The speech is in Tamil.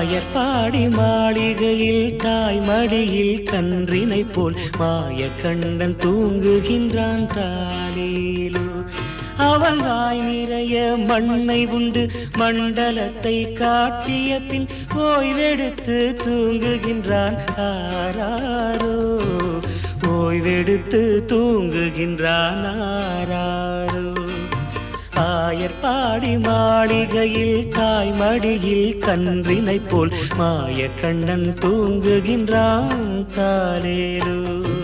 ஆயர்பாடி மாளிகையில் தாய் மடியில் கன்றினை போல் மாய கண்ணன் தூங்குகின்றான் தாலேலோ. அவன் வாய் நிறைய மண்ணை உண்டு மண்டலத்தை காட்டிய பின் ஓய்வெடுத்து தூங்குகின்றான் ஆராரோ. ஓய்வெடுத்து தூங்குகின்றான் ஆராரோ. ஆயர்பாடி மாளிகையில் தாய் மடியில் கன்றினை போல் மாய கண்ணன் தூங்குகின்றான் தாலேலோ.